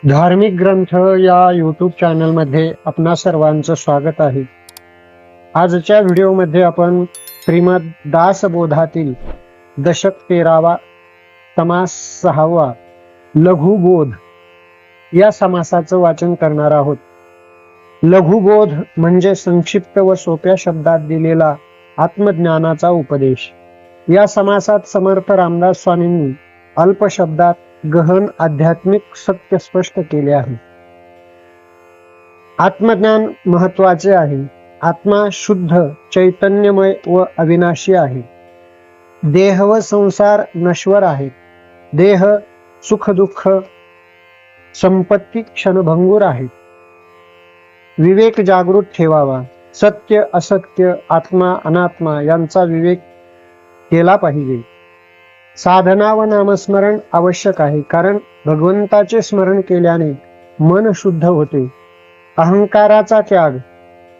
धार्मिक ग्रंथ या यूट्यूब चॅनलमध्ये आपणा सर्वांचं स्वागत आहे. आजच्या व्हिडिओमध्ये आपण श्रीमद दासबोधातील दशक 13वा समास 6वा लघुबोध या समासाचं वाचन करणार आहोत. लघुबोध म्हणजे संक्षिप्त व सोप्या शब्दात दिलेला आत्मज्ञानाचा उपदेश. या समासात समर्थ रामदास स्वामींनी अल्प शब्दात गहन आध्यात्मिक सत्य स्पष्ट केले आहे. आत्मज्ञान महत्वाचे आहे. आत्मा शुद्ध, चैतन्यमय व अविनाशी आहे. देह व संसार नश्वर आहे. देह सुख दुःख संपत्ती क्षणभंगूर आहे. विवेक जागृत ठेवावा. सत्य असत्य, आत्मा अनात्मा यांचा विवेक केला पाहिजे. साधना व नामस्मरण आवश्यक आहे, कारण भगवंताचे स्मरण केल्याने मन शुद्ध होते. अहंकाराचा त्याग,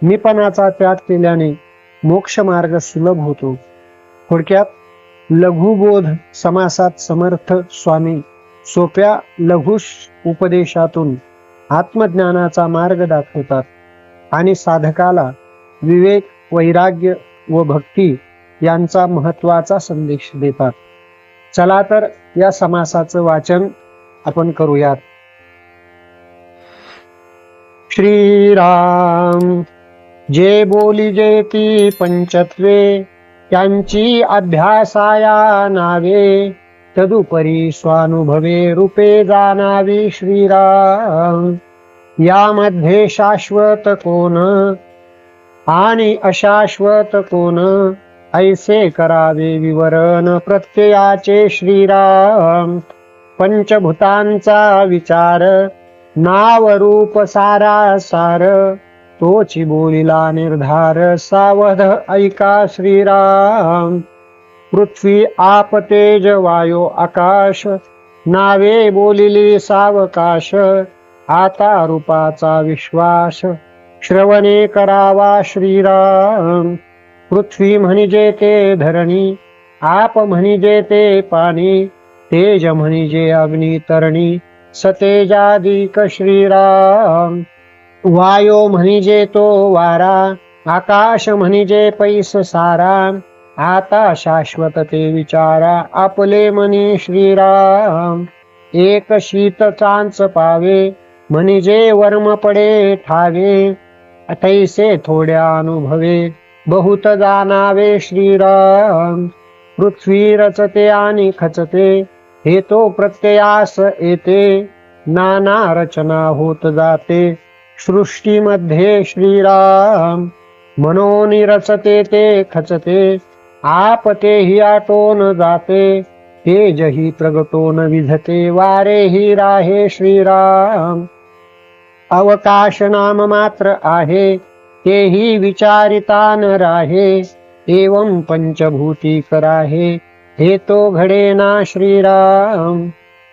मीपणाचा त्याग केल्याने मोक्ष मार्ग सुलभ होतो. थोडक्यात लघुबोध समासात समर्थ स्वामी सोप्या लघु उपदेशातून आत्मज्ञानाचा मार्ग दाखवतात आणि साधकाला विवेक, वैराग्य व भक्ती यांचा महत्वाचा संदेश देतात. चला तर या समासाचं वाचन आपण करूयात. श्रीराम जे बोलिजे ती पंचत्वे, त्यांची अभ्यासाया नावे, तदुपरी स्वानुभवे रूपे जाणावी. श्रीराम यामध्ये शाश्वत कोण आणि अशाश्वत कोण, ऐसे करावे विवरण प्रत्ययाचे. श्रीराम पंचभूतांचा विचार, नाव रूप सारा सार, तोची बोलिला निर्धार, सावध ऐका. श्रीराम पृथ्वी आप तेज वायो आकाश, नावे बोलिली सावकाश, आता रूपाचा विश्वास श्रवणे करावा. श्रीराम पृथ्वी म्हणजे ते धरणी, आप म्हणजे ते पाणी, तेज म्हणजे अग्नी तरणी, सतेजादिक. श्रीराम वायो म्हणजे तो वारा, आकाश म्हणजे पैस सारा, आता शाश्वत ते विचारा आपले मनी. श्रीराम एक शीत चांच पावे, म्हणजे वर्म पडे ठावे, तैसे थोड्या अनुभवे बहुत जाणावे. श्रीराम पृथ्वी रचते आणि खचते, हे तो प्रत्ययास येते, नाना रचना होत जाते सृष्टीमध्ये. श्रीराम मनोन रचते ते खचते, आप तेही आटोन जाते, तेजही प्रगटोन विझते, वारेही राहे. श्रीराम अवकाश नाम मात्र आहे, तेही विचारिता न राहे, एवं पंचभूती कराहे, हे तो घडेना. श्रीराम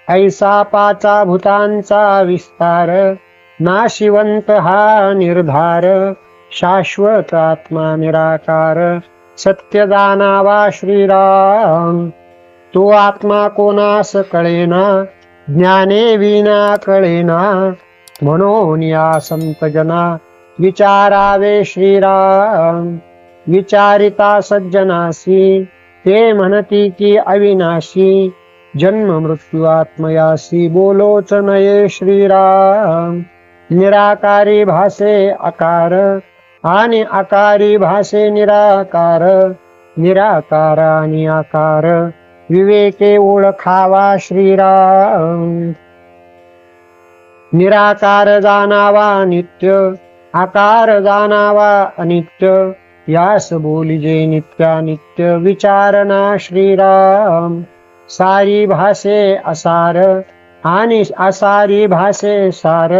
ऐसा पाचा भूतांचा विस्तार, नाशिवंत हा निर्धार, शाश्वत आत्मा निराकार, सत्य जाणावा. श्रीराम तो आत्मा कोणास कळेना, ज्ञाने विना कळेना, म्हणून या संत जना विचारावे. श्रीराम विचारिता सज्जनासी, ते म्हणती की अविनाशी, जन्म मृत्यू आत्मयासी, बोलोच नये. श्रीराम निराकारी भासे आकार, आणि आकारी भासे निराकार, निराकार आणि आकार विवेके ओळखावा. श्रीराम निराकार जाणावा नित्य, आकार जाणावा अनित्य, यास बोलिजे नित्यानित्य विचारणा. श्रीराम सारी भासे असार, आणि असारी भासे सार,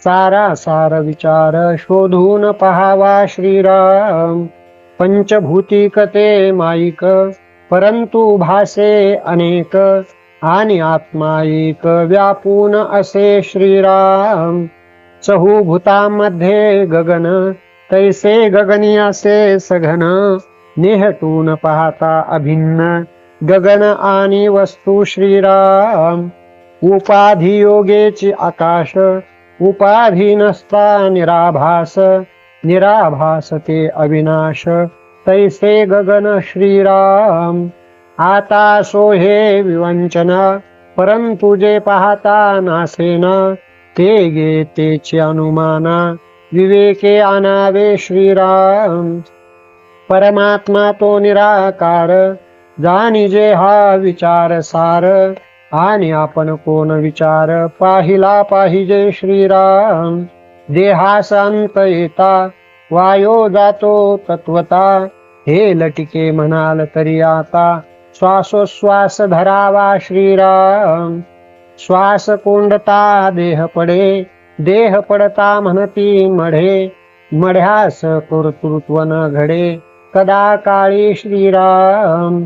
सारा सार विचार शोधून पहावा. श्रीराम पंचभूतिक ते माईक, परंतु भासे अनेक, आणि आत्मा एक व्यापून असे. श्रीराम चहुभूतामध्ये गगन, तैसे गगनी असे सघन, निहटून पाहता अभिन्न, गगन आणि वस्तू. श्रीराम उपाधी योगेची आकाश उपाधी नसता निराभास निराभास ते अविनाश तैसे गगन श्रीराम आता सोहे विवंचन परंतु जे पाहता नासेना ते गे तेचे अनुमाना विवेके आणावे श्रीराम परमात्मा तो निराकार जाणिजे हा विचार सार आणि आपण कोण विचार पाहिला पाहिजे श्रीराम देहास अंत येता वायो जातो तत्वता हे लटिके म्हणाल तरी आता श्वासोश्वास धरावा श्रीराम श्वास कोंडता देह पडे देह पडता म्हणती मढे मढ्यास कर्तृत्व न घडे कदा काळी श्रीराम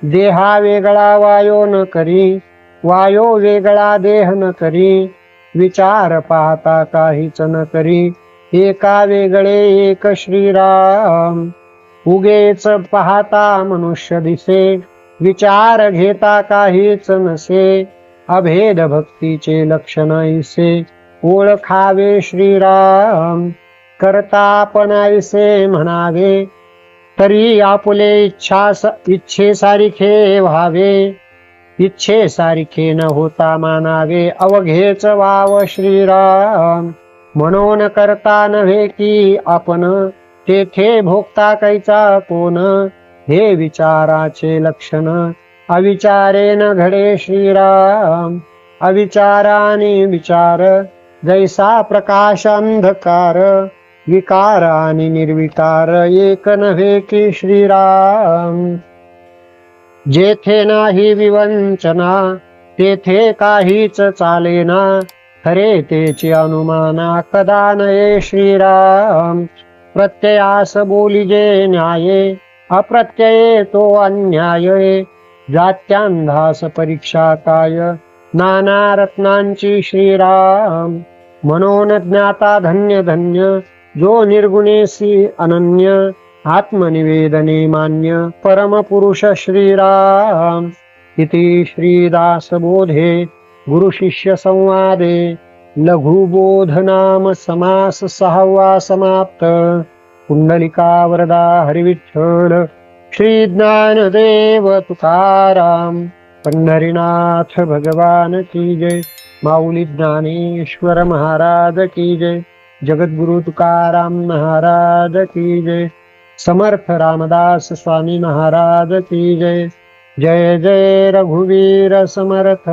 देहा वेगळा वायो न करी वायो वेगळा देह न करी विचार पाहता काहीच न करी एका वेगळे एक श्रीराम उगेच पाहता मनुष्य दिसे विचार घेता काहीच नसे अभेद भक्तीचे लक्षण ऐसे ओळखावे श्रीराम करता आपण ऐसे म्हणावे तरी आपुले इच्छेसारिखे व्हावे इच्छेसारिखे न होता मानावे अवघेच वाव श्रीराम म्हणून करता नव्हे की आपण तेथे भोगता कैचा कोण हे विचाराचे लक्षण अविचारे न घडे श्रीराम अविचाराने विचार जैसा प्रकाश अंधकार विकार आणि निर्विकार एक नव्हे की श्रीराम जेथे नाही विवंचना तेथे काहीच चालेना खरे तेचे अनुमाना कदा नये श्रीराम प्रत्ययास बोलिजे न्याये अप्रत्यये तो अन्याय जात्यांधास परीक्षा काय नाना रत्नांची श्रीराम म्हणून ज्ञाता धन्य धन्य जो निर्गुणेसी अनन्य आत्मनिवेदने मान्य परमपुरुष श्रीराम इति श्रीदासबोधे गुरुशिष्य संवादे लघुबोध नाम समास 6वा समाप्त कुंडलिका वरदा हरिविठ्ठल श्री ज्ञानदेव तुकाराम पंढरीनाथ भगवान की जय माऊली ज्ञानेश्वर महाराज की जय जगद्गुरु तुकाराम महाराज की जय समर्थ रामदास स्वामी महाराज की जय जय जय रघुवीर समर्थ।